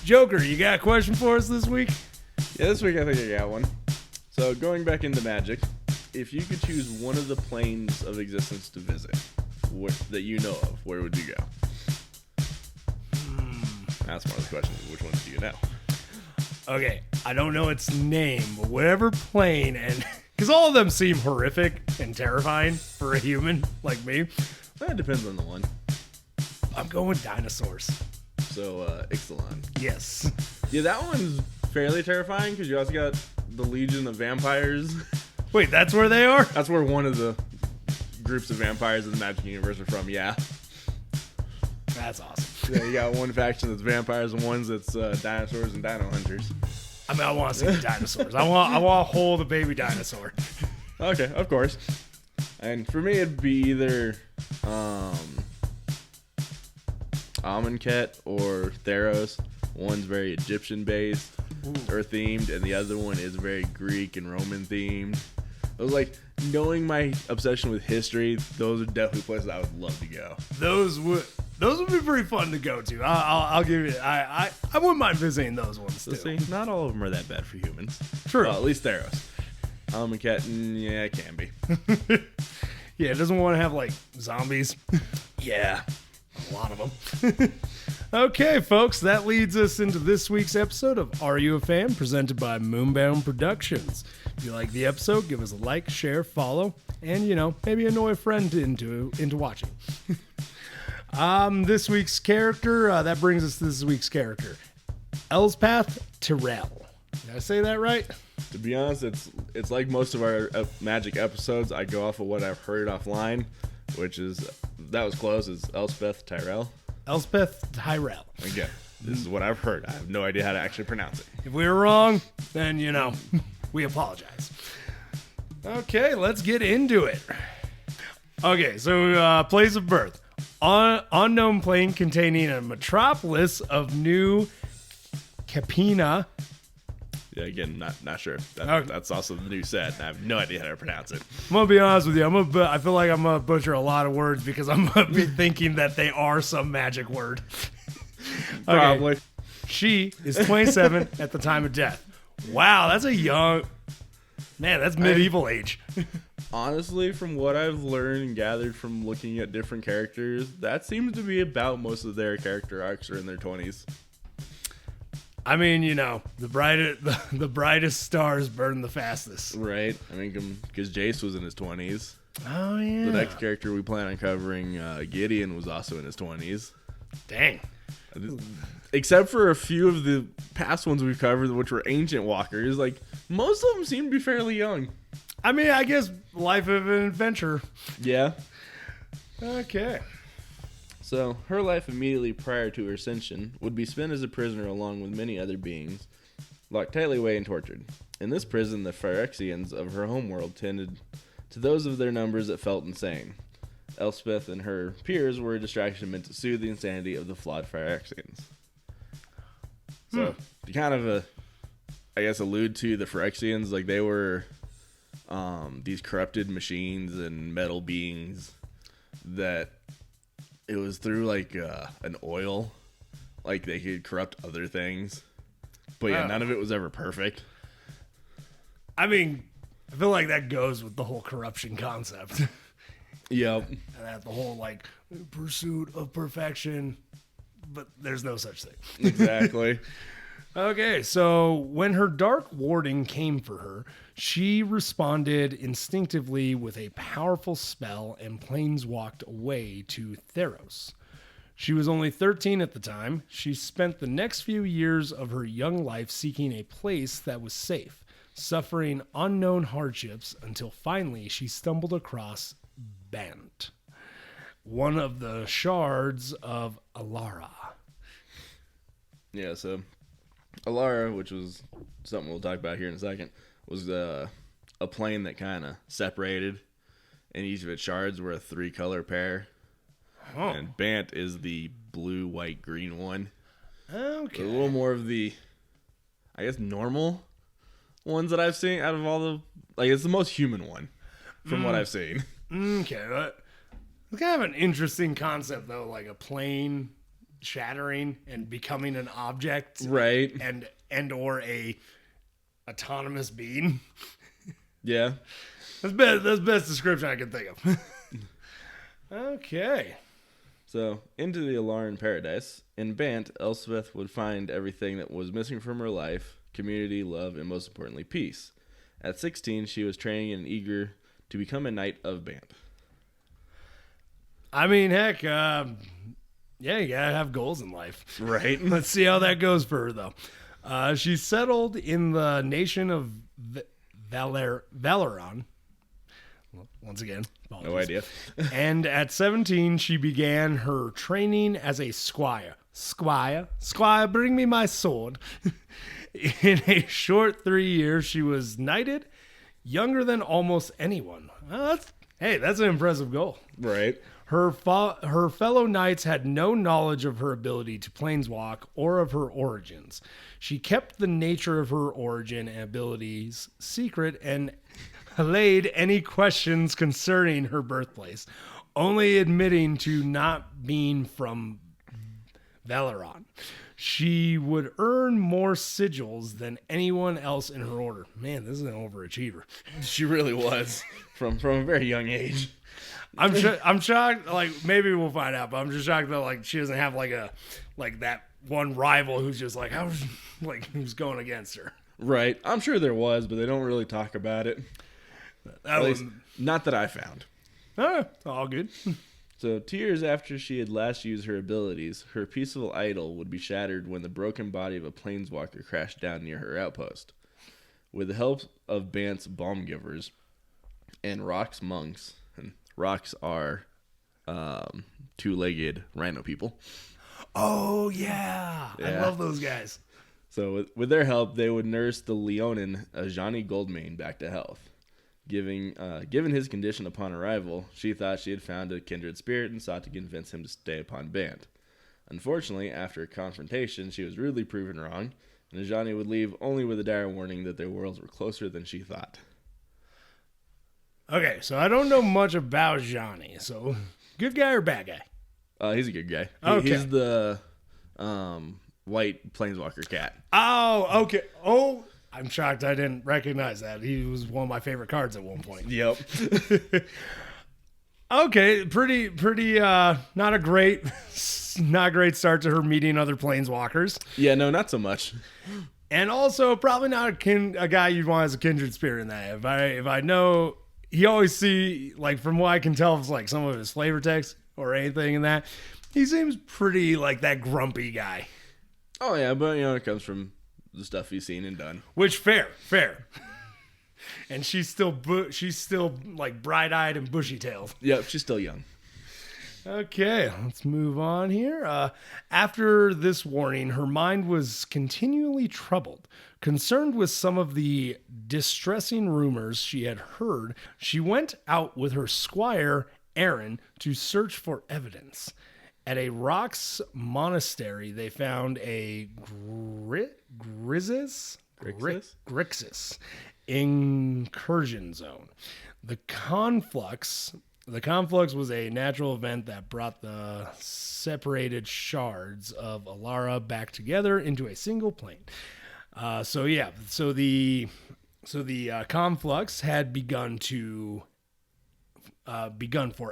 Joker, you got a question for us this week? Yeah, this week I think I got one. So going back into Magic, if you could choose one of the planes of existence to visit, that you know of, where would you go? That's one of the questions. Which ones do you know? Okay, I don't know its name, but whatever plane, and because all of them seem horrific and terrifying for a human like me. That depends on the one. I'm going with dinosaurs. So, Ixalan. Yes. Yeah, that one's fairly terrifying because you also got the Legion of Vampires. Wait, that's where they are? That's where one of the groups of vampires in the Magic universe are from, yeah. That's awesome. Yeah, you got one faction that's vampires and one's that's dinosaurs and dino hunters. I mean, I want to see the dinosaurs. I want to hold a baby dinosaur. Okay, of course. And for me, it'd be either Amonkhet or Theros. One's very Egyptian-based or themed, and the other one is very Greek and Roman themed. I was like, knowing my obsession with history, those are definitely places I would love to go. Those would be pretty fun to go to. I'll give you. I wouldn't mind visiting those ones too. See, not all of them are that bad for humans. True. Well, at least Theros. Amonkhet, yeah, it can be. Yeah, it doesn't want to have like zombies. Yeah. A lot of them. Okay, folks, that leads us into this week's episode of Are You a Fan? Presented by MoonBound Productions. If you like the episode, give us a like, share, follow, and, maybe annoy a friend into watching. This week's character, that brings us to this week's character. Elspeth Tirel. Did I say that right? To be honest, it's like most of our Magic episodes. I go off of what I've heard offline, which is, that was close, is Elspeth Tirel. Elspeth Tirel. Again, this is what I've heard. I have no idea how to actually pronounce it. If we were wrong, then, we apologize. Okay, let's get into it. Okay, so place of birth. Unknown plane containing a metropolis of New Capena. Yeah, again, not sure. That's also the new set. I have no idea how to pronounce it. I'm going to be honest with you. I feel like I'm going to butcher a lot of words because I'm going to be thinking that they are some magic word. Okay. Probably. She is 27 at the time of death. Wow, that's a young... Man, that's medieval age. Honestly, from what I've learned and gathered from looking at different characters, that seems to be about most of their character arcs are in their 20s. I mean, the brightest stars burn the fastest. Right. I mean, because Jace was in his 20s. Oh, yeah. The next character we plan on covering, Gideon, was also in his 20s. Dang. Except for a few of the past ones we've covered, which were ancient walkers. Like, most of them seem to be fairly young. I mean, I guess life of an adventure. Yeah. Okay. So, her life immediately prior to her ascension would be spent as a prisoner along with many other beings, locked tightly away and tortured. In this prison, the Phyrexians of her homeworld tended to those of their numbers that felt insane. Elspeth and her peers were a distraction meant to soothe the insanity of the flawed Phyrexians. So, to kind of, allude to the Phyrexians, like they were these corrupted machines and metal beings that it was through like an oil, like they could corrupt other things. But yeah, none of it was ever perfect. I mean, I feel like that goes with the whole corruption concept. Yep. And that the whole like pursuit of perfection, but there's no such thing. Exactly. Okay, so when her dark warding came for her, she responded instinctively with a powerful spell and planeswalked away to Theros. She was only 13 at the time. She spent the next few years of her young life seeking a place that was safe, suffering unknown hardships until finally she stumbled across Bant, one of the shards of Alara. Yeah, so Alara, which was something we'll talk about here in a second, was a plane that kind of separated, and each of its shards were a 3-color pair. Oh. And Bant is the blue, white, green one. Okay. A little more of the, normal ones that I've seen out of all the... Like, it's the most human one from what I've seen. Okay, but it's kind of an interesting concept, though, like a plane shattering and becoming an object, Right. and or a autonomous being. Yeah. That's the best description I can think of. Okay. So, into the Alaran paradise, in Bant, Elspeth would find everything that was missing from her life: community, love, and most importantly, peace. At 16, she was training and eager to become a knight of Bant. I mean, heck, yeah, you gotta have goals in life. Right. Let's see how that goes for her, though. She settled in the nation of Valeron. Once again, apologies. No idea. And at 17, she began her training as a squire. Squire, bring me my sword. In a short 3 years, she was knighted, younger than almost anyone. Well, that's an impressive goal. Right. Her fellow knights had no knowledge of her ability to planeswalk or of her origins. She kept the nature of her origin and abilities secret and allayed any questions concerning her birthplace, only admitting to not being from Valeron. She would earn more sigils than anyone else in her order. Man, this is an overachiever. She really was from a very young age. I'm shocked. Like, maybe we'll find out, but I'm just shocked that like she doesn't have like that one rival who's just like who's going against her. Right. I'm sure there was, but they don't really talk about it. At least, not that I found. All good. So, 2 years after she had last used her abilities, her peaceful idol would be shattered when the broken body of a planeswalker crashed down near her outpost. With the help of Bant's balm givers and Rock's monks, and Rocks are two-legged rhino people. Oh, yeah. I love those guys. So, with their help, they would nurse the Leonin, Ajani Goldmane, back to health. Given his condition upon arrival, she thought she had found a kindred spirit and sought to convince him to stay upon Bant. Unfortunately, after a confrontation, she was rudely proven wrong, and Ajani would leave only with a dire warning that their worlds were closer than she thought. Okay, so I don't know much about Johnny. So, good guy or bad guy? He's a good guy. Okay. He's the white planeswalker cat. Oh, okay. Oh, I'm shocked I didn't recognize that. He was one of my favorite cards at one point. Yep. Okay, pretty not a great start to her meeting other planeswalkers. Yeah, no, not so much. And also probably not a guy you'd want as a kindred spirit in that. If I know, he always like from what I can tell of like some of his flavor text or anything in that, he seems pretty like that grumpy guy. Oh yeah, but it comes from the stuff he's seen and done. Which fair. And she's still like bright-eyed and bushy-tailed. Yep, she's still young. Okay, let's move on here. After this warning, her mind was continually troubled. Concerned with some of the distressing rumors she had heard, she went out with her squire, Aaron, to search for evidence. At a rocks monastery, they found a Grixis incursion zone. The conflux was a natural event that brought the separated shards of Alara back together into a single plane. So the conflux had begun for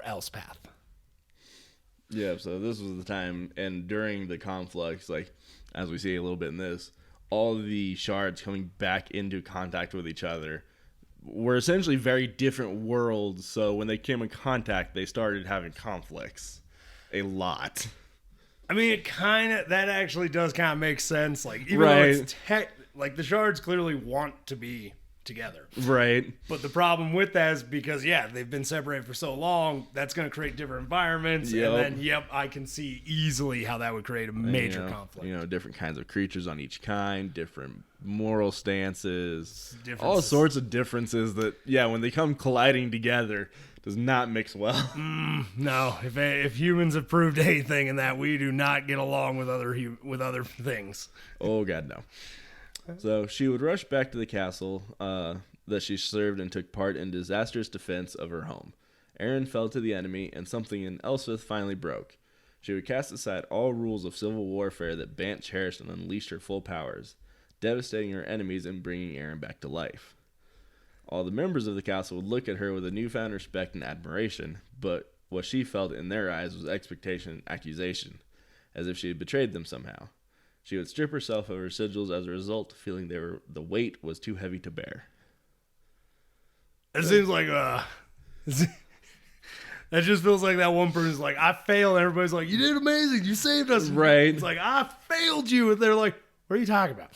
Elspeth. Yeah, so this was the time, and during the conflux, like as we see a little bit in this, all the shards coming back into contact with each other were essentially very different worlds. So when they came in contact, they started having conflicts a lot. I mean, that actually does kind of make sense. Like, even right. though it's like the shards clearly want to be together. Right. But the problem with that is because, they've been separated for so long, that's going to create different environments. Yep. And then, I can see easily how that would create a major conflict. Different kinds of creatures on each kind, different moral stances, all sorts of differences that, when they come colliding together, does not mix well. No, if humans have proved anything in that, we do not get along with other things. Oh, God, no. So she would rush back to the castle that she served and took part in disastrous defense of her home. Aaron fell to the enemy, and something in Elspeth finally broke. She would cast aside all rules of civil warfare that Bant cherished and unleashed her full powers, devastating her enemies and bringing Aaron back to life. All the members of the castle would look at her with a newfound respect and admiration, but what she felt in their eyes was expectation and accusation, as if she had betrayed them somehow. She would strip herself of her sigils as a result, feeling the weight was too heavy to bear. It seems like that just feels like that one person's like, I failed. And everybody's like, you did amazing. You saved us. Right. It's like, I failed you. And they're like, what are you talking about?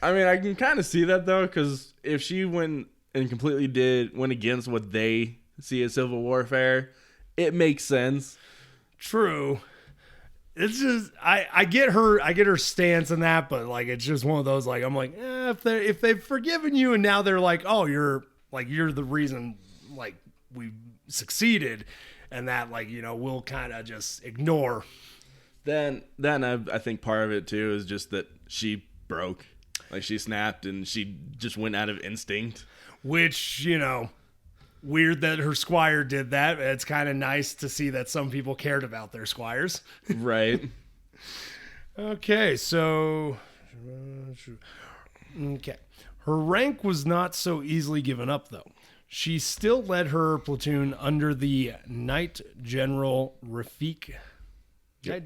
I mean, I can kind of see that, though, because if she went and completely went against what they see as civil warfare, it makes sense. True. It's just, I get her stance in that, but like, it's just one of those, like, I'm like, if they've forgiven you and now they're like, oh, you're the reason, like, we succeeded, and that, like, you know, we'll kind of just ignore. Then I think part of it too is just that she broke, like she snapped and she just went out of instinct. Which, you know, weird that her squire did that. It's kind of nice to see that some people cared about their squires. Right. Okay, so her rank was not so easily given up, though. She still led her platoon under the Knight General Rafik. Yep.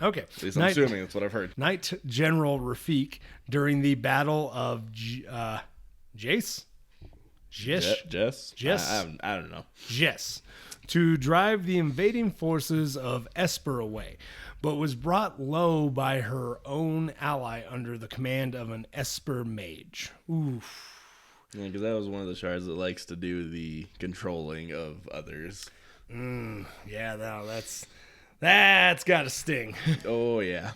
Okay. At least I'm assuming that's what I've heard. Knight General Rafik during the Battle of Jace? Jess? I don't know. Jess. To drive the invading forces of Esper away, but was brought low by her own ally under the command of an Esper mage. Oof. Yeah, because that was one of the shards that likes to do the controlling of others. Yeah, no, that's got to sting. Oh, yeah.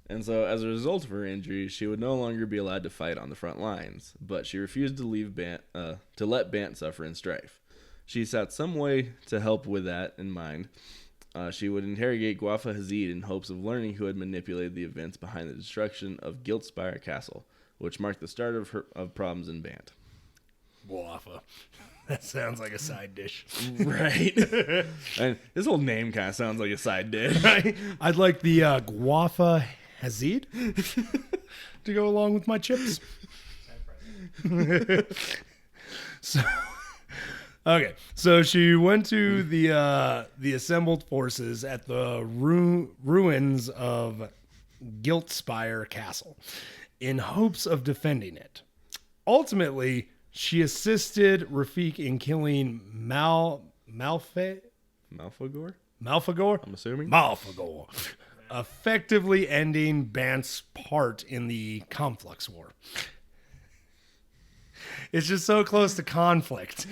And so, as a result of her injury, she would no longer be allowed to fight on the front lines, but she refused to leave to let Bant suffer in strife. She sought some way to help with that in mind. She would interrogate Gwafa Hazid in hopes of learning who had manipulated the events behind the destruction of Giltspire Castle, which marked the start of problems in Bant. Gwafa. That sounds like a side dish. Right. And his whole name kind of sounds like a side dish. Right? I'd like the Gwafa Hazid to go along with my chips. So she went to the assembled forces at the ruins of Giltspire Castle in hopes of defending it. Ultimately, she assisted Rafik in killing Malfagor? I'm assuming. Malfagor. Effectively ending Bant's part in the Conflux War. It's just so close to conflict.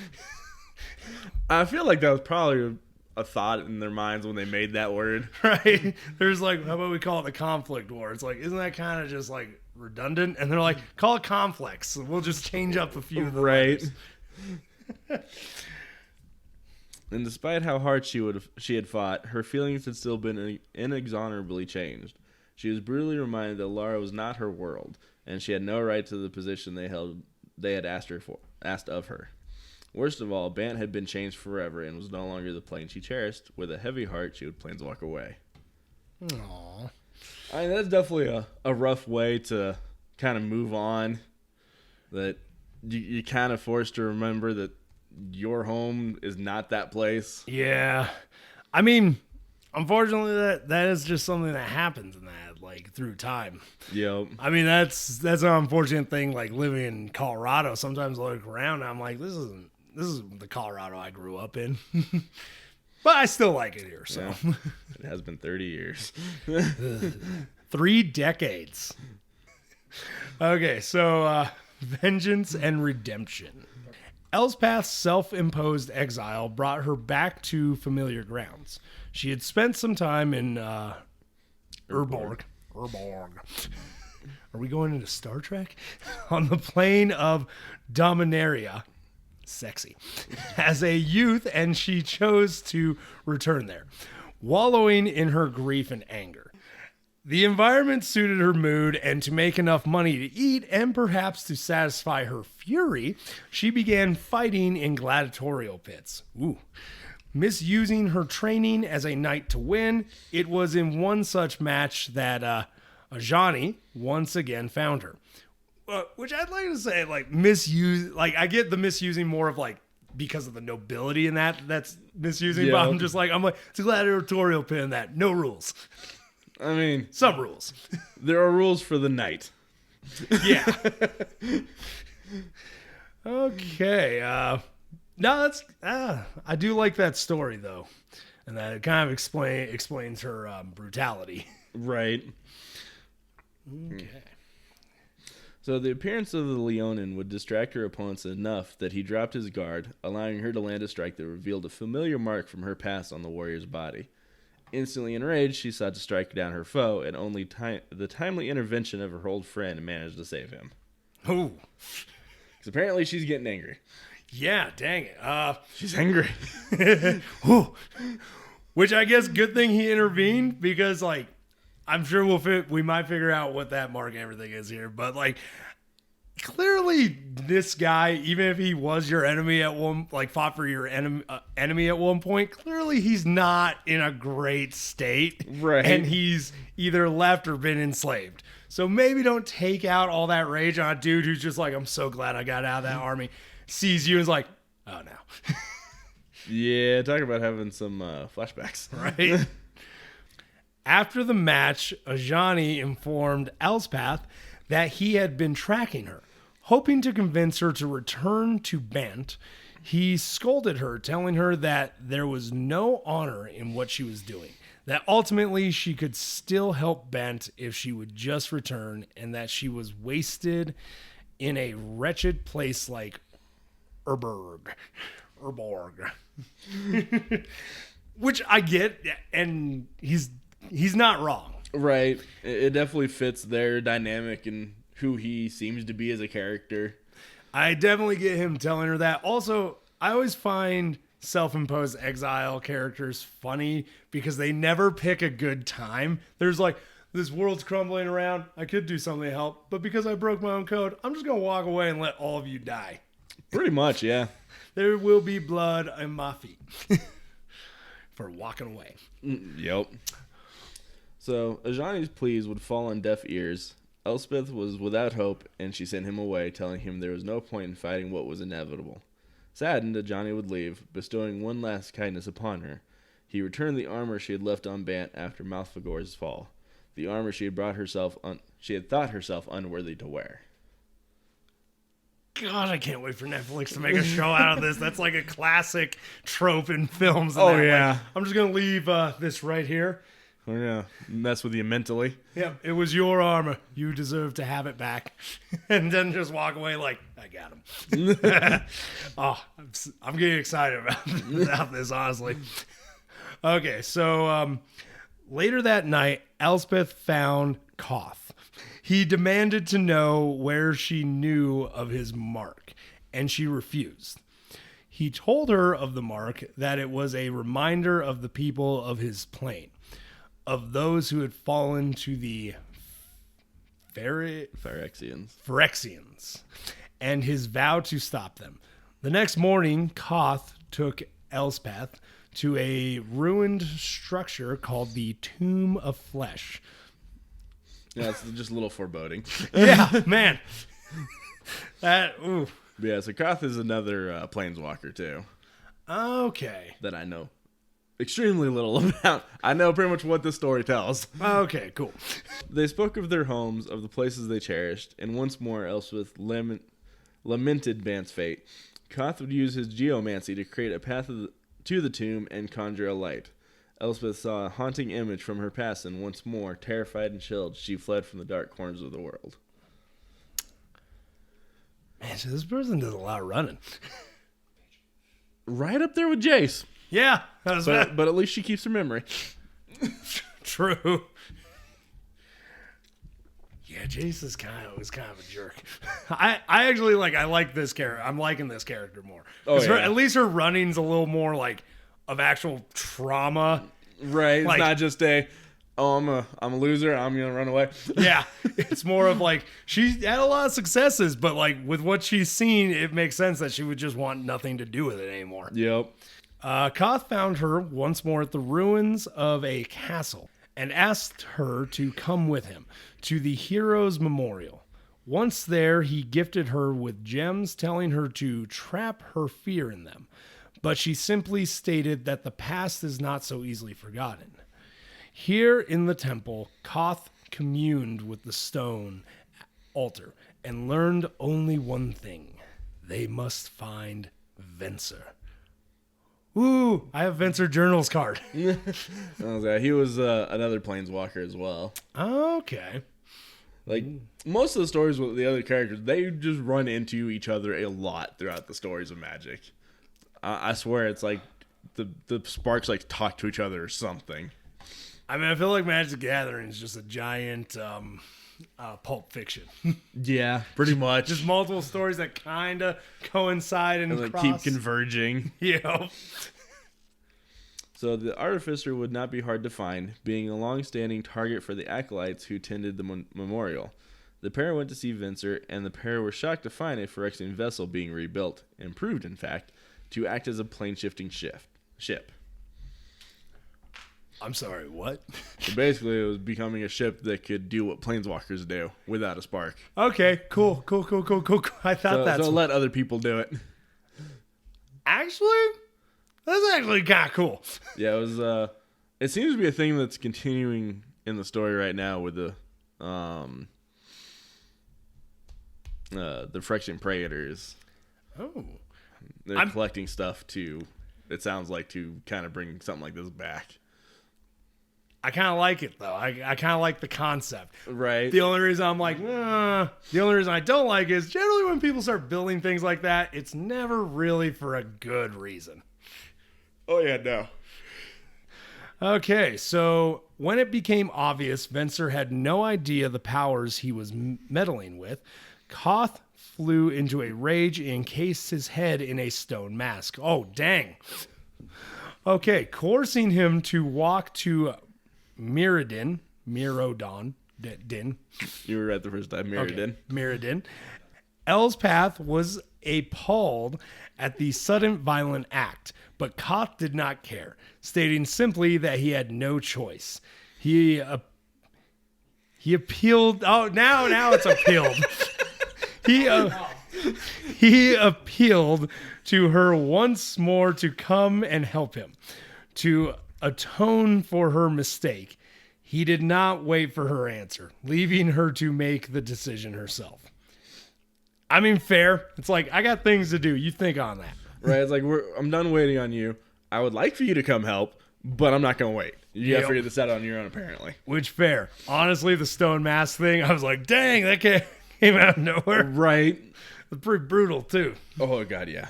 I feel like that was probably a thought in their minds when they made that word. Right? There's like, how about we call it the conflict war? It's like, isn't that kind of just like redundant? And they're like, call it conflicts. We'll just change up a few of the letters. And despite how hard she had fought, her feelings had still been inexorably changed. She was brutally reminded that Lara was not her world, and she had no right to the position they had asked of her. Worst of all, Bant had been changed forever and was no longer the plane she cherished. With a heavy heart, she would planeswalk away. Aww. I mean, that's definitely a rough way to kind of move on. That you kind of forced to remember that your home is not that place. Yeah. I mean, unfortunately, that is just something that happens in that, like, through time. Yep. I mean, that's an unfortunate thing, like, living in Colorado. Sometimes I look around and I'm like, this is the Colorado I grew up in. But I still like it here, so. Yeah. It has been 30 years. 3 decades. Okay, so vengeance and redemption. Elspeth's self-imposed exile brought her back to familiar grounds. She had spent some time in Urborg. Are we going into Star Trek? On the plane of Dominaria. Sexy. As a youth, and she chose to return there, wallowing in her grief and anger. The environment suited her mood, and to make enough money to eat and perhaps to satisfy her fury, she began fighting in gladiatorial pits. Ooh. Misusing her training as a knight to win, it was in one such match that Ajani once again found her. Which I'd like to say, like, misuse, like, I get the misusing more of, like, because of the nobility in that's misusing, Yeah. but I'm like, it's a gladiatorial pin that, no rules. I mean, Some rules. there are rules for the knight. Yeah. Okay. No, that's, I do like that story, though. And that it kind of explains her brutality. Right. Okay. So the appearance of the Leonin would distract her opponents enough that he dropped his guard, allowing her to land a strike that revealed a familiar mark from her past on the warrior's body. Instantly enraged, she sought to strike down her foe, and only the timely intervention of her old friend managed to save him. Ooh. Because apparently she's getting angry. Yeah, dang it. She's angry. Whew. Which I guess good thing he intervened, because, like, I'm sure we might figure out what that mark and everything is here, but, like, clearly this guy, even if he was your enemy at fought for your enemy at one point, clearly he's not in a great state. Right. And he's either left or been enslaved. So maybe don't take out all that rage on a dude who's just like, I'm so glad I got out of that army. Sees you and is like, oh no. Yeah, talk about having some flashbacks. Right? After the match, Ajani informed Elspeth that he had been tracking her. Hoping to convince her to return to Bant, he scolded her, telling her that there was no honor in what she was doing, that ultimately she could still help Bant if she would just return, and that she was wasted in a wretched place like Urborg. Which I get, and he's not wrong. Right. It definitely fits their dynamic and who he seems to be as a character. I definitely get him telling her that. Also, I always find self-imposed exile characters funny because they never pick a good time. There's like, this world's crumbling around. I could do something to help, but because I broke my own code, I'm just going to walk away and let all of you die. Pretty much, yeah. There will be blood on my feet for walking away. Yep. So, Ajani's pleas would fall on deaf ears. Elspeth was without hope, and she sent him away, telling him there was no point in fighting what was inevitable. Saddened, Ajani would leave, bestowing one last kindness upon her. He returned the armor she had left on Bant after Malfagor's fall, the armor she had thought herself unworthy to wear. God, I can't wait for Netflix to make a show out of this. That's like a classic trope in films. Oh, yeah. Like, I'm just going to leave this right here. Oh, yeah. Mess with you mentally. Yeah, it was your armor. You deserve to have it back. And then just walk away like, I got him. Oh, I'm getting excited about this, honestly. Okay, so later that night, Elspeth found Koth. He demanded to know where she knew of his mark, and she refused. He told her of the mark, that it was a reminder of the people of his plane, of those who had fallen to the Phyrexians, and his vow to stop them. The next morning, Koth took Elspeth to a ruined structure called the Tomb of Flesh. Yeah, it's just a little foreboding. Yeah, man. Ooh. Yeah, so Koth is another planeswalker, too. Okay. That I know extremely little about. I know pretty much what the story tells. Okay, cool. They spoke of their homes, of the places they cherished, and once more Elspeth lamented Bant's fate. Koth would use his geomancy to create a path to the tomb and conjure a light. Elspeth saw a haunting image from her past, and once more, terrified and chilled, she fled from the dark corners of the world. Man, so this person does a lot of running. Right up there with Jace. Yeah, But at least she keeps her memory. True. Yeah, Jace was kind of a jerk. I actually I like this character. I'm liking this character more. Oh, yeah. At least her running's a little more like of actual trauma. Right. Like, it's not just I'm a loser, I'm gonna run away. Yeah. It's more of like she had a lot of successes, but like with what she's seen, it makes sense that she would just want nothing to do with it anymore. Yep. Koth found her once more at the ruins of a castle and asked her to come with him to the hero's memorial. Once there, he gifted her with gems, telling her to trap her fear in them. But she simply stated that the past is not so easily forgotten. Here in the temple, Koth communed with the stone altar and learned only one thing. They must find Venser. Ooh, I have Venser Journals card. He was another planeswalker as well. Okay. Like, most of the stories with the other characters, they just run into each other a lot throughout the stories of Magic. I swear it's like the sparks like talk to each other or something. I mean, I feel like Magic the Gathering is just a giant Pulp Fiction. Yeah, pretty much. Just multiple stories that kind of coincide and like cross. keep converging. Yeah. So the Artificer would not be hard to find, being a long-standing target for the Acolytes who tended the memorial. The pair went to see Venser, and the pair were shocked to find a Phyrexian vessel being rebuilt, improved in fact, to act as a plane-shifting ship. I'm sorry, what? So basically, it was becoming a ship that could do what planeswalkers do without a spark. Okay, cool. I thought So let other people do it. Actually, that's actually kind of cool. Yeah, it was. It seems to be a thing that's continuing in the story right now with the Phyrexian Praetors. Oh. They're collecting stuff to, it sounds like, to kind of bring something like this back. I kind of like it, though. I kind of like the concept. Right. The only reason I'm like, the only reason I don't like is generally when people start building things like that, it's never really for a good reason. Oh, yeah, no. Okay, so when it became obvious Venser had no idea the powers he was meddling with, Koth flew into a rage and encased his head in a stone mask. Oh, dang. Okay, coercing him to walk to Mirrodin. You were right the first time, Mirrodin. Okay, Mirrodin. Elspeth was appalled at the sudden violent act, but Koth did not care, stating simply that he had no choice. He appealed. Oh, now it's appealed. He appealed to her once more to come and help him, to atone for her mistake. He did not wait for her answer, leaving her to make the decision herself. I mean, fair. It's like, I got things to do. You think on that. Right. It's like, I'm done waiting on you. I would like for you to come help, but I'm not going to wait. You got to figure this out on your own, apparently. Which, fair. Honestly, the stone mask thing, I was like, dang, that came out of nowhere. Right. It's pretty brutal, too. Oh, God, yeah.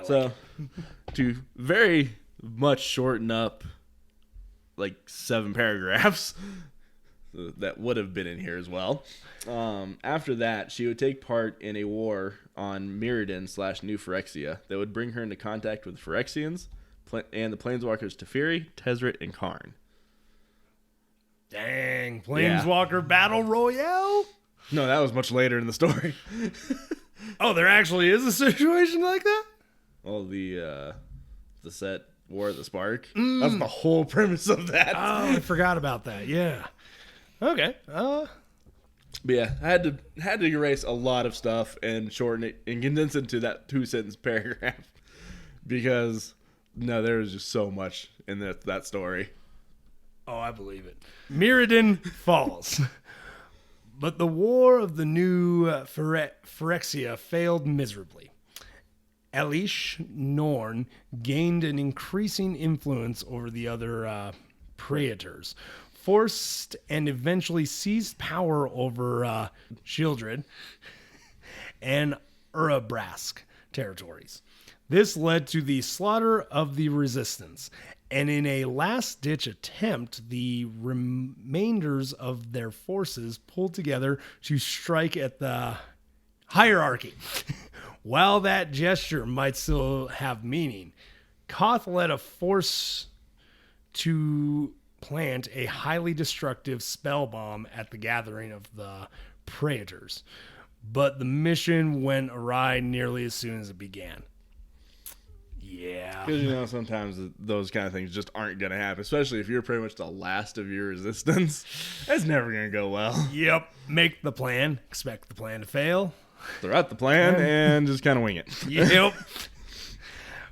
So, to very much shorten up like 7 paragraphs that would have been in here as well. After that, she would take part in a war on Mirrodin / New Phyrexia that would bring her into contact with Phyrexians and the planeswalkers Teferi, Tezzeret, and Karn. Dang, Planeswalker Battle Royale? No, that was much later in the story. Oh, there actually is a situation like that? Well, the set War of the Spark. That's the whole premise of that. Oh, I forgot about that. Yeah. Okay. But yeah, I had to erase a lot of stuff and shorten it and condense it into that 2-sentence paragraph because there was just so much in that story. Oh, I believe it. Mirrodin falls. But the war of the New Phyrexia failed miserably. Elish Norn gained an increasing influence over the other Praetors, forced and eventually seized power over Shieldred and Urabrask territories. This led to the slaughter of the resistance, and in a last-ditch attempt, the remainders of their forces pulled together to strike at the hierarchy. While that gesture might still have meaning, Koth led a force to plant a highly destructive spell bomb at the gathering of the Praetors, but the mission went awry nearly as soon as it began. Yeah. Because, sometimes those kind of things just aren't going to happen, especially if you're pretty much the last of your resistance. That's never going to go well. Yep. Make the plan. Expect the plan to fail. Throw out the plan and just kind of wing it. Yep.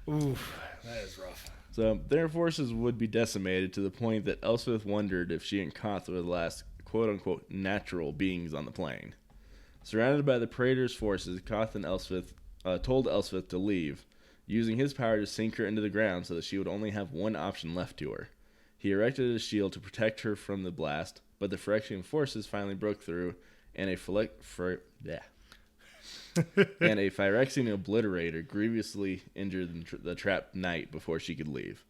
Oof. That is rough. So their forces would be decimated to the point that Elspeth wondered if she and Koth were the last quote-unquote natural beings on the plane. Surrounded by the Praetor's forces, Koth and Elspeth told Elspeth to leave, using his power to sink her into the ground so that she would only have one option left to her. He erected a shield to protect her from the blast, but the Phyrexian forces finally broke through, and a Phyrexian obliterator grievously injured the trapped knight before she could leave.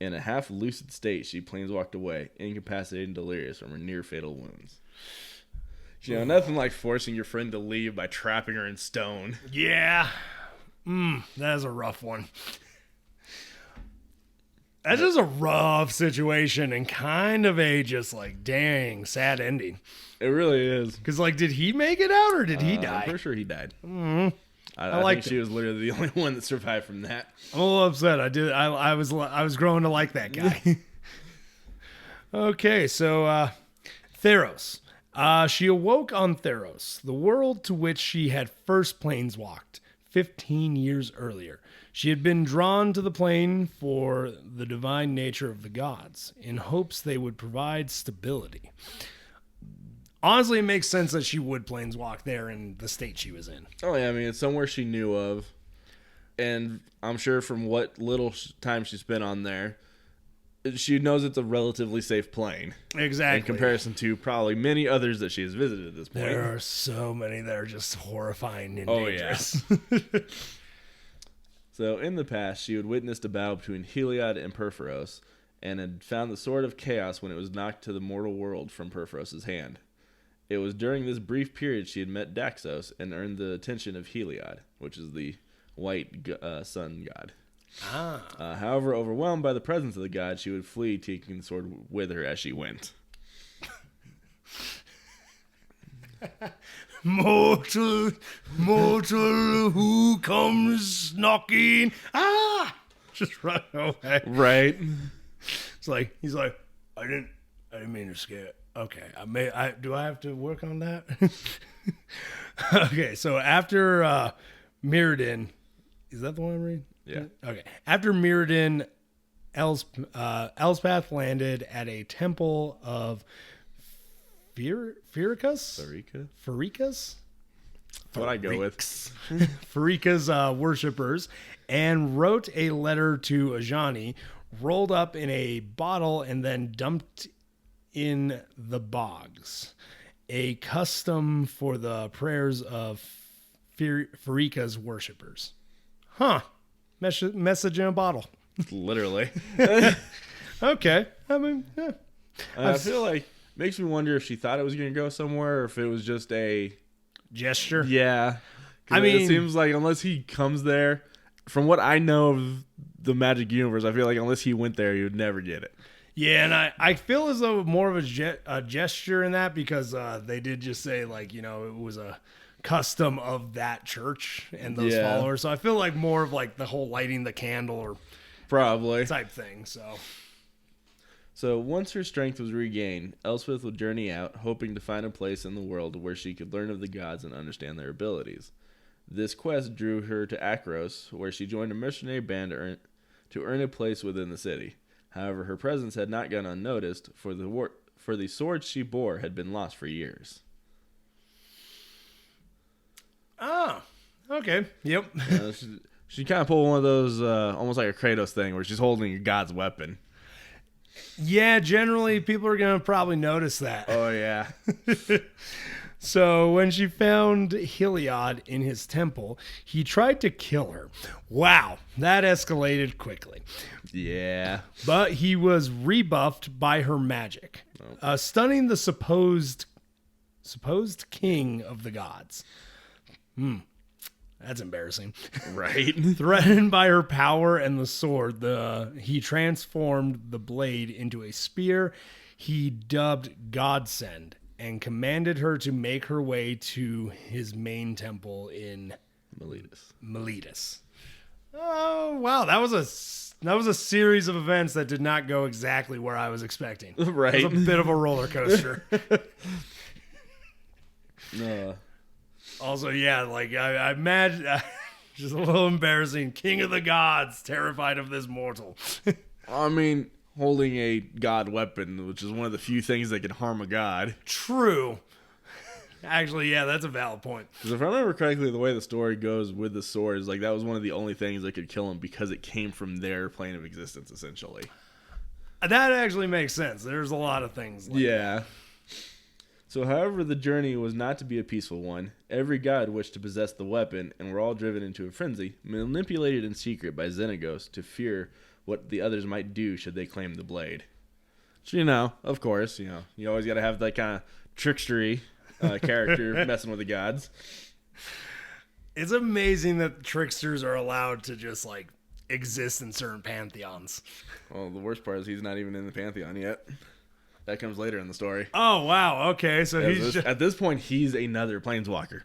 In a half-lucid state, she planeswalked away, incapacitated and delirious from her near-fatal wounds. Nothing like forcing your friend to leave by trapping her in stone. Yeah. That is a rough one. That's just a rough situation and kind of a just like, dang, sad ending. It really is. Because, did he make it out or did he die? I'm pretty sure he died. Mm-hmm. I think she was literally the only one that survived from that. I'm a little upset. I was growing to like that guy. Okay, so Theros. She awoke on Theros, the world to which she had first planeswalked 15 years earlier. She had been drawn to the plane for the divine nature of the gods, in hopes they would provide stability. Honestly, it makes sense that she would planeswalk there in the state she was in. Oh, yeah, it's somewhere she knew of. And I'm sure from what little time she spent on there, she knows it's a relatively safe plane. Exactly. In comparison to probably many others that she has visited at this point. There are so many that are just horrifying and dangerous. Yeah. So, in the past, she had witnessed a battle between Heliod and Perforos, and had found the Sword of Chaos when it was knocked to the mortal world from Perforos' hand. It was during this brief period she had met Daxos and earned the attention of Heliod, which is the white sun god. However, overwhelmed by the presence of the god, she would flee, taking the sword with her as she went. Mortal, who comes knocking? Just run away. Right. He's like, I didn't mean to scare. Okay, do I have to work on that? Okay, so after Mirrodin, is that the one I'm reading? Yeah. Okay. After Mirrodin, Elspeth landed at a temple of Phyrexia's? What I go with. Phyrexia's worshippers, and wrote a letter to Ajani, rolled up in a bottle and then dumped in the bogs. A custom for the prayers of Phyrexia's worshippers. Huh. Message in a bottle. Literally. Okay. I feel like makes me wonder if she thought it was going to go somewhere or if it was just a gesture. Yeah. It seems like unless he comes there, from what I know of the Magic universe, I feel like unless he went there, he would never get it. Yeah, and I feel as though more of a gesture in that because they did just say it was a custom of that church and those followers. So I feel like more of the whole lighting the candle or probably type thing. So once her strength was regained, Elspeth would journey out, hoping to find a place in the world where she could learn of the gods and understand their abilities. This quest drew her to Akros, where she joined a missionary band to earn a place within the city. However, her presence had not gone unnoticed, for the sword she bore had been lost for years. Ah, okay. Yep. She kind of pulled one of those, almost like a Kratos thing, where she's holding a god's weapon. Yeah, generally people are going to probably notice that. Oh, yeah. So when she found Heliod in his temple, he tried to kill her. Wow, that escalated quickly. Yeah. But he was rebuffed by her magic, stunning the supposed king of the gods. That's embarrassing. Right. Threatened by her power and the sword, he transformed the blade into a spear he dubbed Godsend and commanded her to make her way to his main temple in Miletus. Oh, wow. That was a series of events that did not go exactly where I was expecting. Right. It was a bit of a roller coaster. Also, yeah, like I imagine, just a little embarrassing. King of the gods, terrified of this mortal. I mean, holding a god weapon, which is one of the few things that can harm a god. True. Actually, yeah, that's a valid point. Because if I remember correctly, the way the story goes with the sword is like that was one of the only things that could kill him because it came from their plane of existence, essentially. That actually makes sense. There's a lot of things like that. So, however, the journey was not to be a peaceful one. Every god wished to possess the weapon, and were all driven into a frenzy, manipulated in secret by Xenagos to fear what the others might do should they claim the blade. So, of course, you always got to have that kind of trickstery character messing with the gods. It's amazing that tricksters are allowed to just, like, exist in certain pantheons. Well, the worst part is he's not even in the pantheon yet. That comes later in the story. Oh, wow. Okay, so At this point, he's another planeswalker.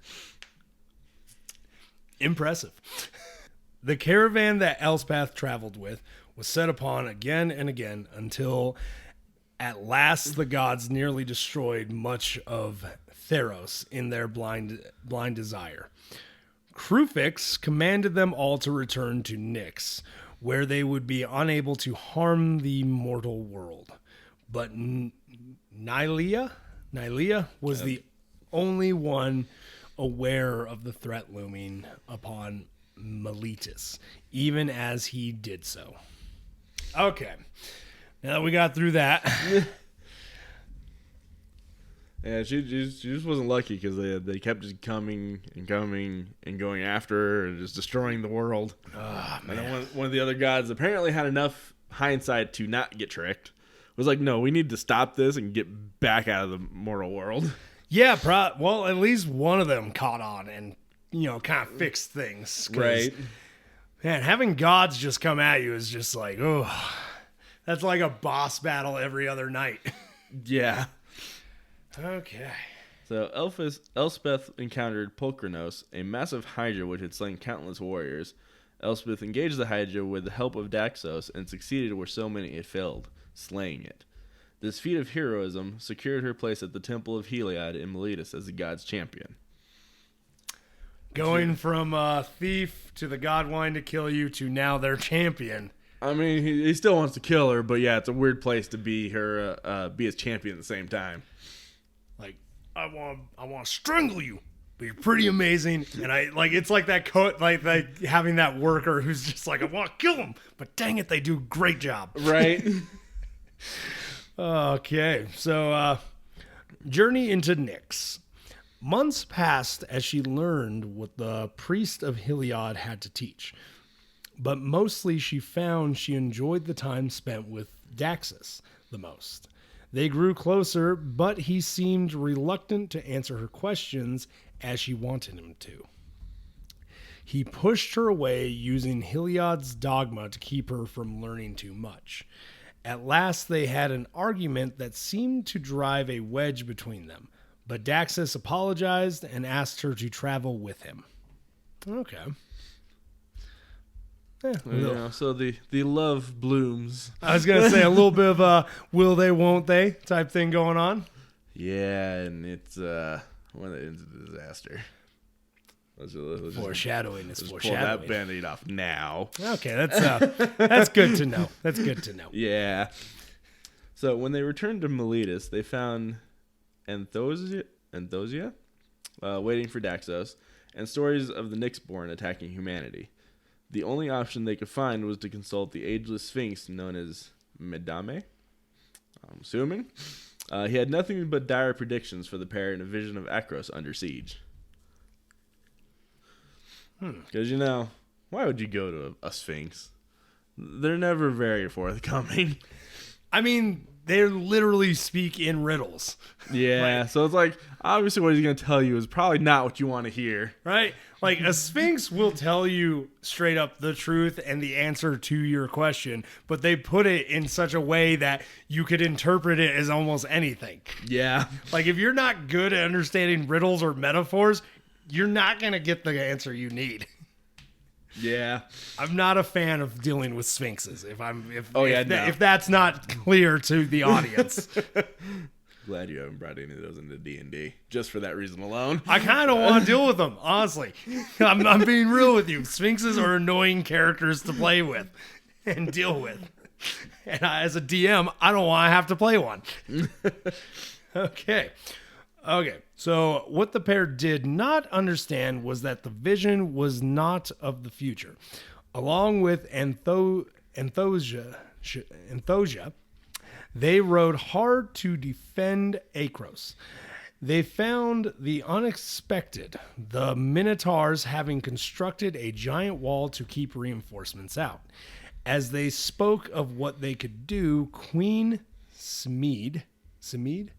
Impressive. The caravan that Elspeth traveled with was set upon again and again until at last the gods nearly destroyed much of Theros in their blind desire. Krufix commanded them all to return to Nyx, where they would be unable to harm the mortal world. But Nylea was the only one aware of the threat looming upon Meletis, even as he did so. Okay. Now that we got through that. Yeah, she just wasn't lucky because they kept just coming and going after her and just destroying the world. Oh, man. And then one of the other gods apparently had enough hindsight to not get tricked. Was like, no, we need to stop this and get back out of the mortal world. Yeah, well, at least one of them caught on and, kind of fixed things. Right. Man, having gods just come at you is just like, oh, that's like a boss battle every other night. Yeah. Okay. So Elspeth encountered Pulchronos, a massive hydra which had slain countless warriors. Elspeth engaged the hydra with the help of Daxos and succeeded where so many had failed, slaying it. This feat of heroism secured her place at the Temple of Heliod in Meletis as the god's champion. Going from thief to the god wanting to kill you to now their champion. I mean, he still wants to kill her, but yeah, it's a weird place to be his champion at the same time. Like, I want to strangle you, but you're pretty amazing, and it's like that like having that worker who's just like, I want to kill him, but dang it, they do a great job. Right. Okay, so journey into Nyx. Months passed as she learned what the priest of Heliod had to teach, but mostly she found she enjoyed the time spent with Daxus the most. They grew closer, but he seemed reluctant to answer her questions as she wanted him to. He pushed her away using Heliod's dogma to keep her from learning too much. At last, they had an argument that seemed to drive a wedge between them, but Daxus apologized and asked her to travel with him. Okay. So the love blooms. I was going to say a little bit of a will they, won't they type thing going on. Yeah, and it's when it ends in disaster. Let's Foreshadowing is pull foreshadowing. that Band-Aid off now. Okay, that's good to know. That's good to know. Yeah. So when they returned to Meletis, they found Anthosia waiting for Daxos, and stories of the Nyxborn attacking humanity. The only option they could find was to consult the ageless sphinx known as Medame, I'm assuming. He had nothing but dire predictions for the pair in a vision of Akros under siege. Because, why would you go to a sphinx? They're never very forthcoming. I mean, they literally speak in riddles. Yeah, so it's like, obviously what he's going to tell you is probably not what you want to hear. Right? Like, a sphinx will tell you straight up the truth and the answer to your question, but they put it in such a way that you could interpret it as almost anything. Yeah. Like, if you're not good at understanding riddles or metaphors, you're not going to get the answer you need. Yeah. I'm not a fan of dealing with sphinxes. If that's not clear to the audience. Glad you haven't brought any of those into D&D, just for that reason alone. I kind of want to deal with them, honestly. I'm being real with you. Sphinxes are annoying characters to play with and deal with. And as a DM, I don't want to have to play one. Okay. So what the pair did not understand was that the vision was not of the future. Along with Anthosia, they rode hard to defend Akros. They found the unexpected, the Minotaurs having constructed a giant wall to keep reinforcements out. As they spoke of what they could do, Queen Simead, suddenly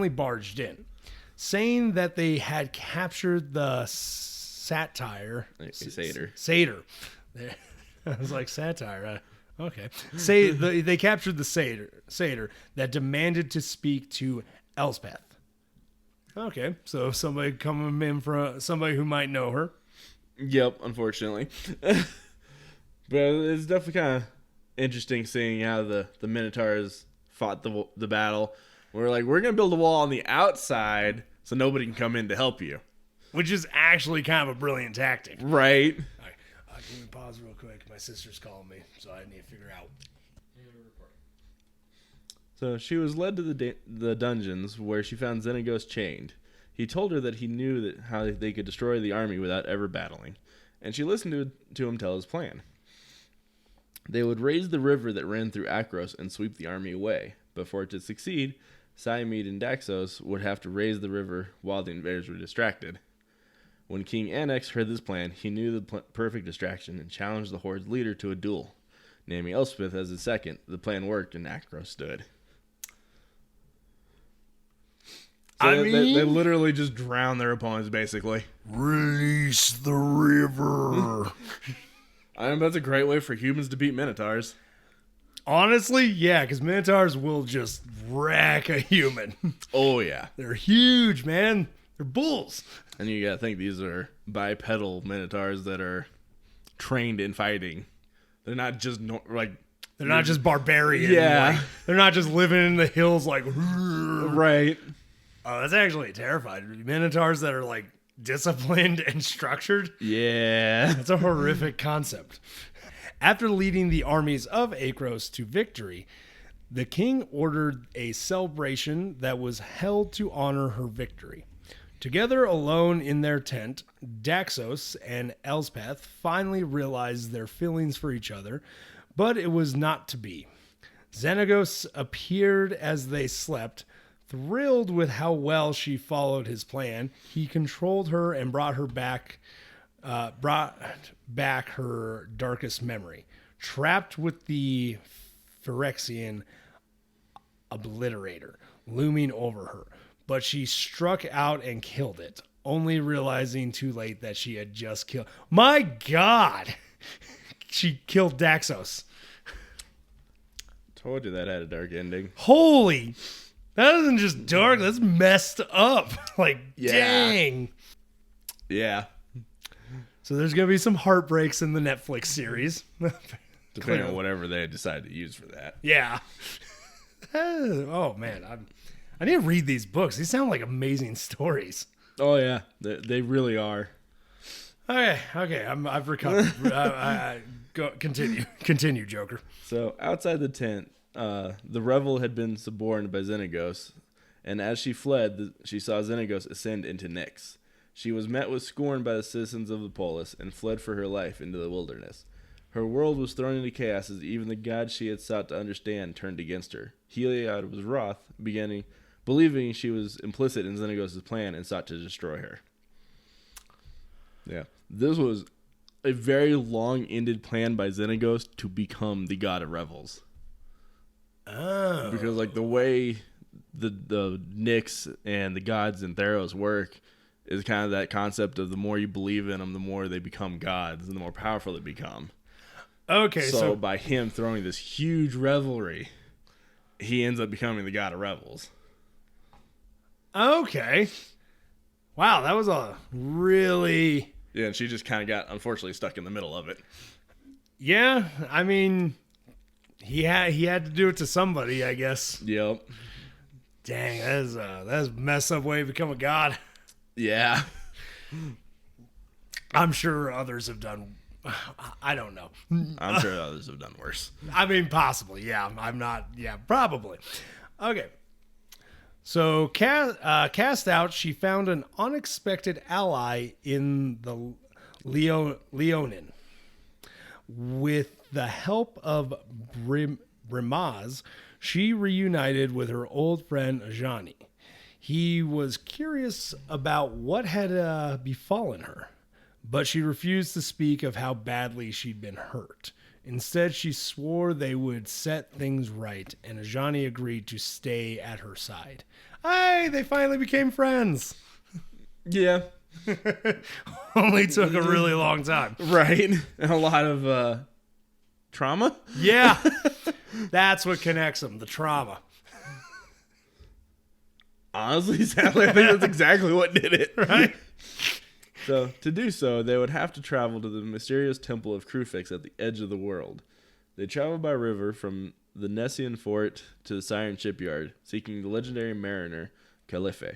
barged in, saying that they had captured the satyr. Satyr. I was like, satire. Okay. They captured the satyr that demanded to speak to Elspeth. Okay, so somebody coming in from somebody who might know her. Yep, unfortunately. But it's definitely kind of interesting seeing how the Minotaurs fought the battle. We're like, we're going to build a wall on the outside so nobody can come in to help you. Which is actually kind of a brilliant tactic. Right. All right, can we pause real quick? My sister's calling me, so I need to figure out. So she was led to the dungeons where she found Xenagos chained. He told her that he knew how they could destroy the army without ever battling, and she listened to him tell his plan. They would raise the river that ran through Akros and sweep the army away. But for it to succeed, Siamede and Daxos would have to raise the river while the invaders were distracted. When King Annex heard this plan, he knew the perfect distraction and challenged the Horde's leader to a duel. Naming Elspeth as his second, the plan worked and Akros stood. So they literally just drown their opponents, basically. Release the river. That's a great way for humans to beat Minotaurs. Honestly, yeah, because Minotaurs will just wreck a human. Oh, yeah. They're huge, man. They're bulls. And you gotta think these are bipedal Minotaurs that are trained in fighting. They're not just They're not just barbarians. Yeah. They're not just living in the hills like... Right. Oh, that's actually terrifying. Minotaurs that are like disciplined and structured. Yeah. That's a horrific concept. After leading the armies of Akros to victory, the king ordered a celebration that was held to honor her victory. Together alone in their tent, Daxos and Elspeth finally realized their feelings for each other, but it was not to be. Xenagos appeared as they slept. Thrilled with how well she followed his plan, he controlled her and brought back her darkest memory. Trapped with the Phyrexian obliterator looming over her, but she struck out and killed it, only realizing too late that she had just killed... My God! She killed Daxos. Told you that had a dark ending. Holy... That isn't just dark, that's messed up. Like, yeah. Dang. Yeah. So there's going to be some heartbreaks in the Netflix series. Depending on whatever they decide to use for that. Yeah. Oh, man. I need to read these books. These sound like amazing stories. Oh, yeah. They really are. Okay. I've recovered. Continue, Joker. So, outside the tent, the revel had been suborned by Xenagos, and as she fled, she saw Xenagos ascend into Nyx. She was met with scorn by the citizens of the polis and fled for her life into the wilderness. Her world was thrown into chaos as even the gods she had sought to understand turned against her. Heliod was wroth, believing she was implicit in Xenagos' plan and sought to destroy her. Yeah. This was a very long-ended plan by Xenagos to become the god of revels. Oh. Because, like, the way the Nyx and the gods in Theros work is kind of that concept of the more you believe in them, the more they become gods and the more powerful they become. Okay, so by him throwing this huge revelry, he ends up becoming the god of revels. Okay. Wow, that was a really... Yeah, and she just kind of got, unfortunately, stuck in the middle of it. Yeah, I mean, he had to do it to somebody, I guess. Yep. Dang, that's a messed up way to become a god. Yeah. I'm sure others have done... I don't know. I'm sure others have done worse. I mean, possibly, yeah. I'm not... Yeah, probably. Okay. So, cast out, she found an unexpected ally in the Leonin. With the help of Brimaz, she reunited with her old friend Ajani. He was curious about what had befallen her, but she refused to speak of how badly she'd been hurt. Instead, she swore they would set things right, and Ajani agreed to stay at her side. Hey, they finally became friends. Yeah. Only took a really long time. Right. And a lot of trauma. Yeah. That's what connects them, the trauma. Honestly, sadly, I think that's exactly what did it. Right? So, to do so, they would have to travel to the mysterious temple of Krufix at the edge of the world. They traveled by river from the Nessian fort to the Siren shipyard, seeking the legendary mariner, Calife.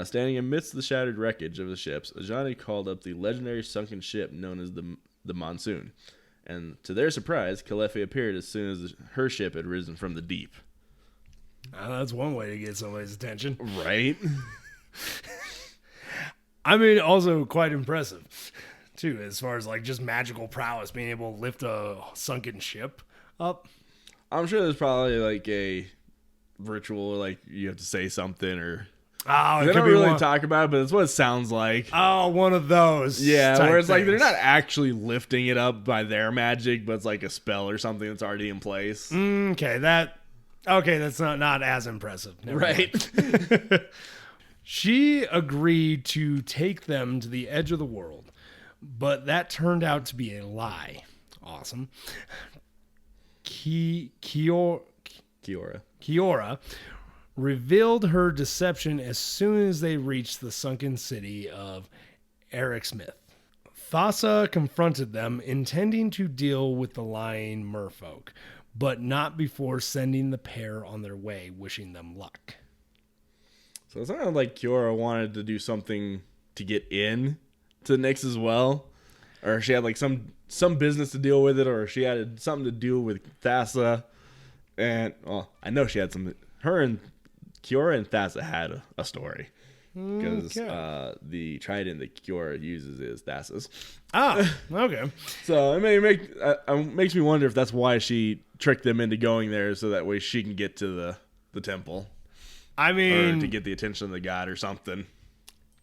Standing amidst the shattered wreckage of the ships, Ajani called up the legendary sunken ship known as the Monsoon. And to their surprise, Calife appeared as soon as her ship had risen from the deep. That's one way to get somebody's attention. Right? I mean, also quite impressive, too, as far as like just magical prowess, being able to lift a sunken ship up. I'm sure there's probably like a ritual, like you have to say something or... Oh, they don't really talk about it, but it's what it sounds like. Oh, one of those. Yeah, where it's like they're not actually lifting it up by their magic, but it's like a spell or something that's already in place. Okay, that's not as impressive. Never Right. She agreed to take them to the edge of the world, but that turned out to be a lie. Awesome. Kiora revealed her deception as soon as they reached the sunken city of Ericsmith. Thassa confronted them, intending to deal with the lying merfolk, but not before sending the pair on their way, wishing them luck. So it sounded like Kiora wanted to do something to get in to Nyx as well. Or she had like some business to deal with it, or she had something to do with Thassa. And, well, I know she had some... Her and Kiora and Thassa had a story. Because the trident that Kiora uses is Thassa's. Ah, okay. So it makes me wonder if that's why she tricked them into going there, so that way she can get to the temple. I mean... Or to get the attention of the god or something.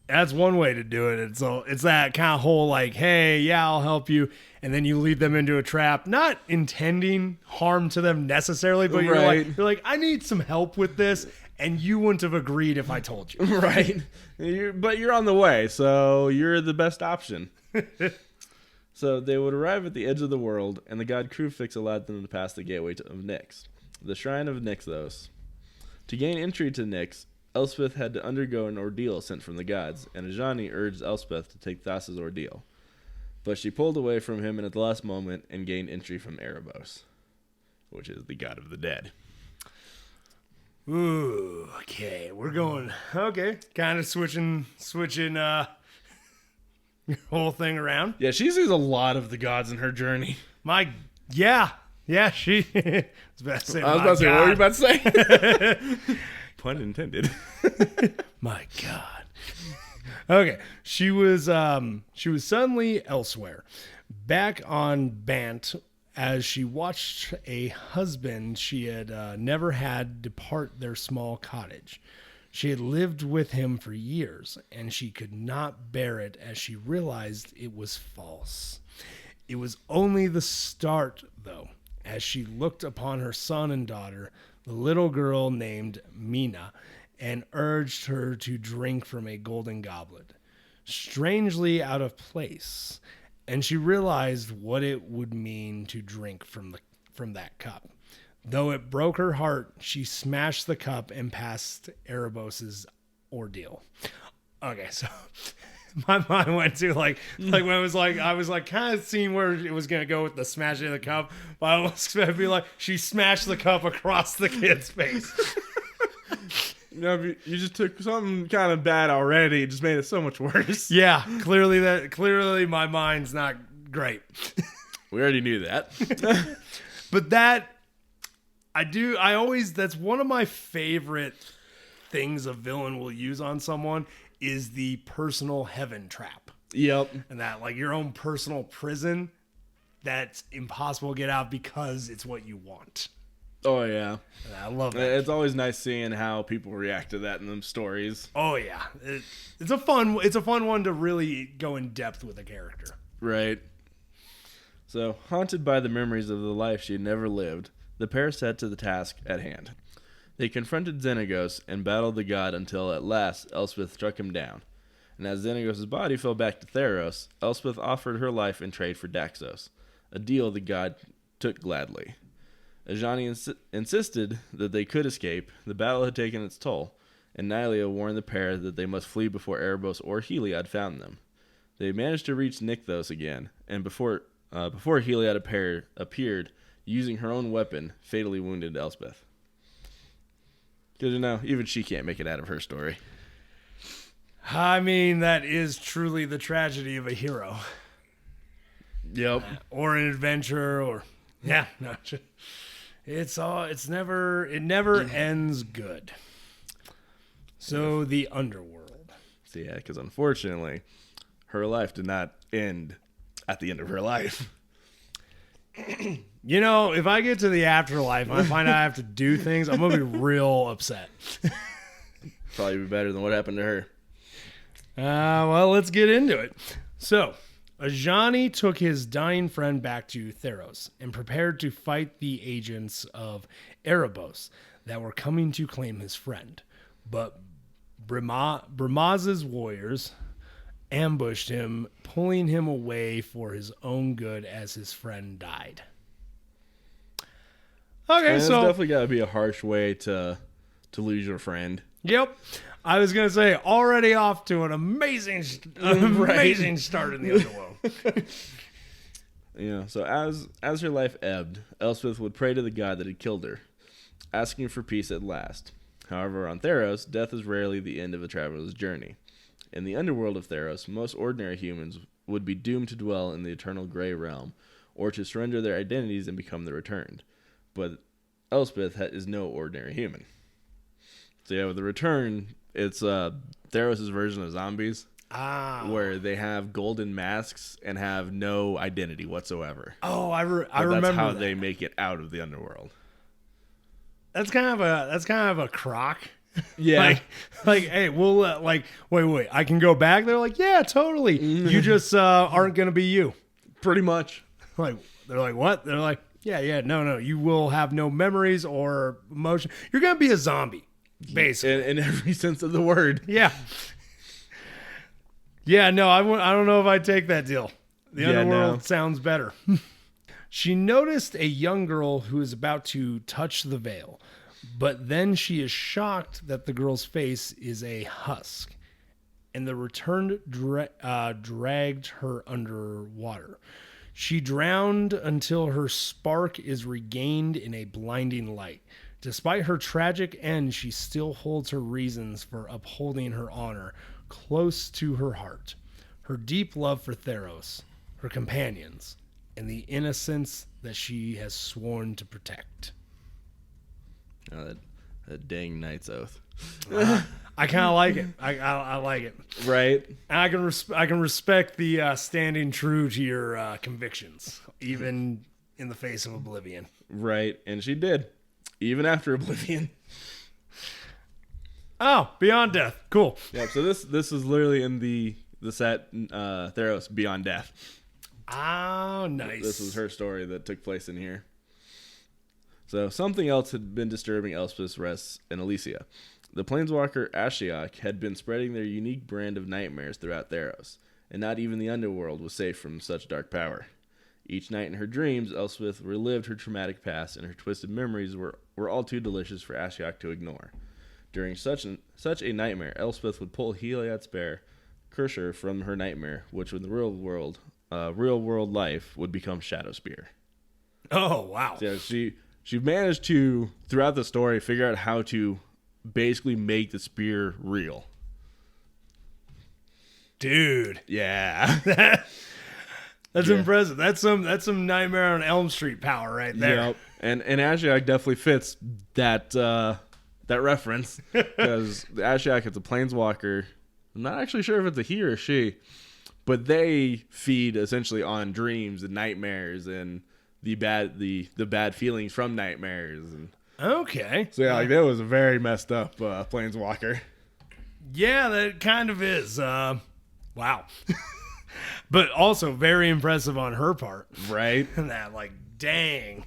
That's one way to do it. It's that kind of whole like, hey, yeah, I'll help you. And then you lead them into a trap, not intending harm to them necessarily, but you're like, I need some help with this. And you wouldn't have agreed if I told you. Right. But you're on the way, so you're the best option. So they would arrive at the edge of the world, and the god Krufix allowed them to pass the gateway of Nyx, the shrine of Nyxos. To gain entry to Nyx, Elspeth had to undergo an ordeal sent from the gods, and Ajani urged Elspeth to take Thassa's ordeal. But she pulled away from him at the last moment and gained entry from Erebos, which is the god of the dead. Ooh, okay. We're going, kind of switching your whole thing around. Yeah, she sees a lot of the gods in her journey. She... I was about to say, what were you about to say? Pun intended. My God. Okay, she was suddenly elsewhere, back on Bant, as she watched a husband she had never had depart their small cottage. She had lived with him for years, and she could not bear it as she realized it was false. It was only the start, though, as she looked upon her son and daughter, the little girl named Mina, and urged her to drink from a golden goblet, strangely out of place, and she realized what it would mean to drink from that cup. Though it broke her heart, she smashed the cup and passed Erebos' ordeal. Okay, so my mind went to like when it was like I was like kind of seeing where it was gonna go with the smashing of the cup, but I almost expected to be like she smashed the cup across the kid's face. No, you just took something kind of bad already. It just made it so much worse. Yeah, clearly my mind's not great. We already knew that. But that's one of my favorite things a villain will use on someone is the personal heaven trap. Yep. And that like your own personal prison that's impossible to get out because it's what you want. Oh yeah. And I love that. It's always nice seeing how people react to that in them stories. Oh yeah. It's a fun one to really go in depth with a character. Right. So, haunted by the memories of the life she had never lived, the pair set to the task at hand. They confronted Xenagos and battled the god until at last Elspeth struck him down. And as Xenagos' body fell back to Theros, Elspeth offered her life in trade for Daxos, a deal the god took gladly. Ajani insisted that they could escape. The battle had taken its toll, and Nylea warned the pair that they must flee before Erebos or Heliod found them. They managed to reach Nykthos again, and before Heliod appeared, using her own weapon, fatally wounded Elspeth. Because, even she can't make it out of her story. I mean, that is truly the tragedy of a hero. Yep. Or an adventurer, or... Yeah, no. It never ends good. So, the underworld. So, yeah, because unfortunately, her life did not end at the end of her life. If I get to the afterlife and I find out I have to do things, I'm going to be real upset. Probably be better than what happened to her. Well, let's get into it. So, Ajani took his dying friend back to Theros and prepared to fight the agents of Erebos that were coming to claim his friend. But Brimaz's warriors ambushed him, pulling him away for his own good as his friend died. Okay, it's so definitely got to be a harsh way to lose your friend. Yep. I was going to say, already off to an amazing start in the underworld. So as her life ebbed, Elspeth would pray to the god that had killed her, asking for peace at last. However, on Theros, death is rarely the end of a traveler's journey. In the underworld of Theros, most ordinary humans would be doomed to dwell in the eternal gray realm, or to surrender their identities and become the returned. But Elspeth is no ordinary human. So yeah, with the return, it's Theros' version of zombies. Where they have golden masks and have no identity whatsoever. Oh, I remember that's how that. they make it out of the underworld. That's kind of a crock. Yeah. like, hey, we'll wait, I can go back. They're like, yeah, totally. You just aren't gonna be you. Pretty much. Like, they're like, what? They're like, yeah, no, you will have no memories or emotion. You're gonna be a zombie, basically, in every sense of the word. Yeah. Yeah, no, I don't know if I'd take that deal. The underworld sounds better. She noticed a young girl who is about to touch the veil, but then she is shocked that the girl's face is a husk, and the returned dragged her underwater. She drowned until her spark is regained in a blinding light. Despite her tragic end, she still holds her reasons for upholding her honor close to her heart. Her deep love for Theros, her companions, and the innocence that she has sworn to protect. Oh, that dang knight's oath. I kind of like it. I like it. Right. And I can respect the standing true to your convictions, even in the face of oblivion. Right, and she did, even after oblivion. Oh, Beyond Death. Cool. Yeah, so this is literally in the set Theros Beyond Death. Oh, nice. This was her story that took place in here. So something else had been disturbing Elspeth's rest in Elysia. The planeswalker Ashiok had been spreading their unique brand of nightmares throughout Theros, and not even the underworld was safe from such dark power. Each night in her dreams, Elspeth relived her traumatic past, and her twisted memories were all too delicious for Ashiok to ignore. During such a nightmare, Elspeth would pull Heliod's bear, Cursor, from her nightmare, which in the real world life would become Shadowspear. Oh, wow. So, yeah, she managed to, throughout the story, figure out how to basically make the spear real. Dude. Yeah. That's impressive. That's some Nightmare on Elm Street power right there. Yep. And Ashiok definitely fits that reference, because the Ashiok is a planeswalker. I'm not actually sure if it's a he or she, but they feed essentially on dreams and nightmares and the bad feelings from nightmares. And okay. so yeah, like that was a very messed up planeswalker. Yeah, that kind of is. Wow. But also very impressive on her part. Right. And that, like, dang.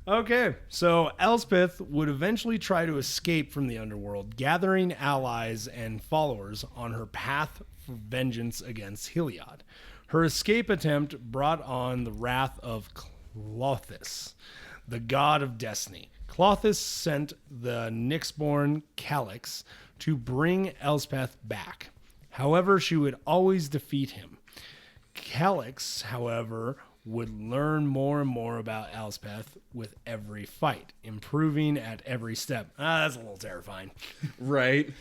Okay, so Elspeth would eventually try to escape from the underworld, gathering allies and followers on her path for vengeance against Heliod. Her escape attempt brought on the wrath of Klothys, the god of destiny. Klothys sent the Nyxborn Calyx to bring Elspeth back. However, she would always defeat him. Calyx, however, would learn more and more about Elspeth with every fight, improving at every step. That's a little terrifying. Right.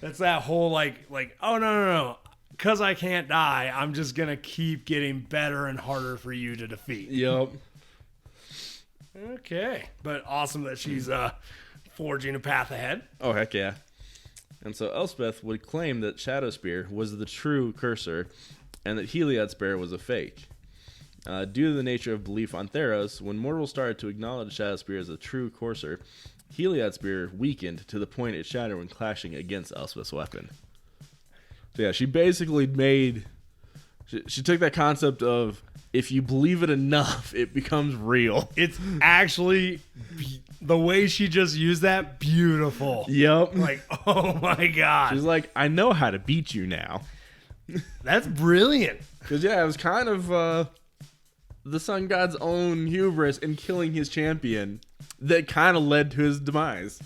That's that whole like, oh, no. Because I can't die, I'm just going to keep getting better and harder for you to defeat. Yep. Okay. But awesome that she's forging a path ahead. Oh, heck yeah. And so Elspeth would claim that Shadowspear was the true Cursor and that Heliod's bear was a fake. Due to the nature of belief on Theros, when mortals started to acknowledge Shadowspear as a true Cursor, Heliod's spear weakened to the point it shattered when clashing against Elspeth's weapon. So yeah, she basically she took that concept of, if you believe it enough, it becomes real. It's actually, the way she just used that, beautiful. Yep. Like, oh my God. She's like, I know how to beat you now. That's brilliant. Because, yeah, it was kind of the sun god's own hubris in killing his champion that kind of led to his demise.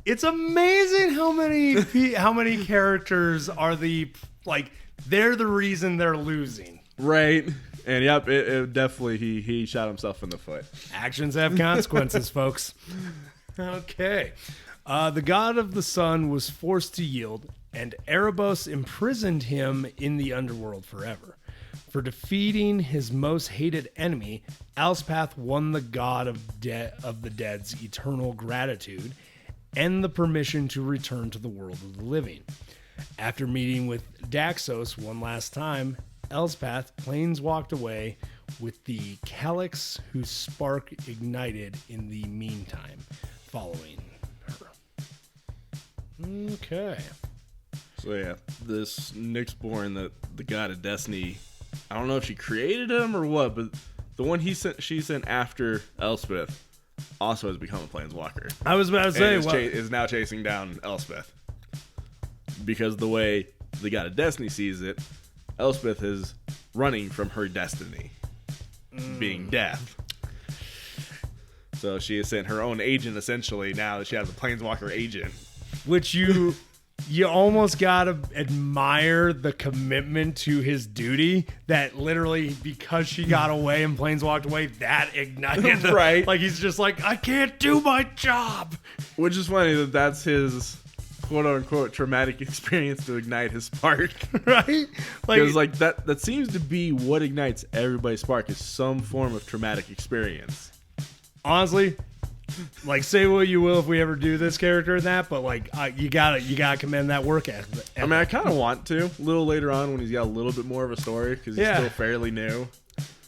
It's amazing how many characters are they're the reason they're losing. Right. And, yep, it definitely, he shot himself in the foot. Actions have consequences, folks. Okay. The god of the sun was forced to yield, and Erebos imprisoned him in the underworld forever. For defeating his most hated enemy, Elspeth won the god of the dead's eternal gratitude and the permission to return to the world of the living. After meeting with Daxos one last time, Elspeth planeswalked away with the Calyx, whose spark ignited in the meantime, following her. Okay. So yeah, this Nyxborn, the god of destiny, I don't know if she created him or what, but the one she sent after Elspeth also has become a planeswalker. I was about to say, is now chasing down Elspeth. Because the way the god of destiny sees it, Elspeth is running from her destiny, being death. So she has sent her own agent, essentially, now that she has a planeswalker agent. Which you almost gotta admire the commitment to his duty, that literally, because she got away and planeswalked away, that ignited the, right. Like, he's just like, I can't do my job. Which is funny that that's his quote-unquote traumatic experience to ignite his spark. Right? Because like that seems to be what ignites everybody's spark, is some form of traumatic experience. Honestly, like, say what you will if we ever do this character and that, but like, you gotta commend that work ethic. I mean, I kind of want to a little later on when he's got a little bit more of a story, because he's still fairly new.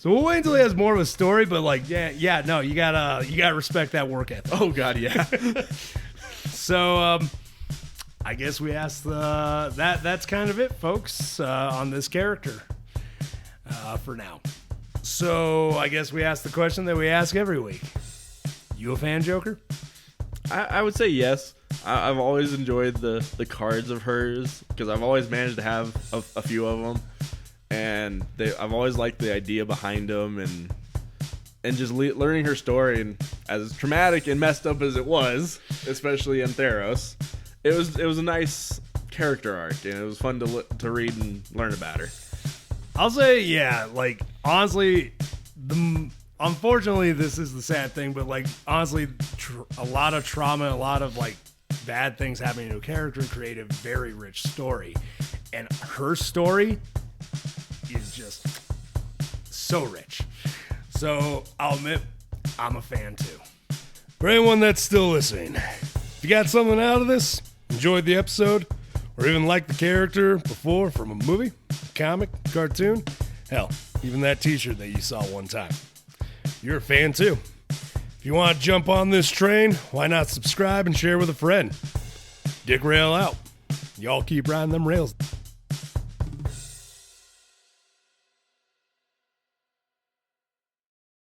So we'll wait until he has more of a story, but like, no, you gotta respect that work ethic. Oh God, yeah. So I guess we asked that's kind of it, folks, on this character for now. So I guess we asked the question that we ask every week. You a fan, Joker? I would say yes. I've always enjoyed the cards of hers, because I've always managed to have a few of them, and I've always liked the idea behind them, and just learning her story. And as traumatic and messed up as it was, especially in Theros, it was a nice character arc, and it was fun to read and learn about her. I'll say, yeah, like, honestly, unfortunately, this is the sad thing, but, like, honestly, a lot of trauma, a lot of, like, bad things happening to a character create a very rich story. And her story is just so rich. So I'll admit, I'm a fan too. For anyone that's still listening, if you got something out of this, enjoyed the episode, or even liked the character before from a movie, comic, cartoon, hell, even that t-shirt that you saw one time, you're a fan too. If you want to jump on this train, why not subscribe and share with a friend? d-rael out. Y'all keep riding them rails.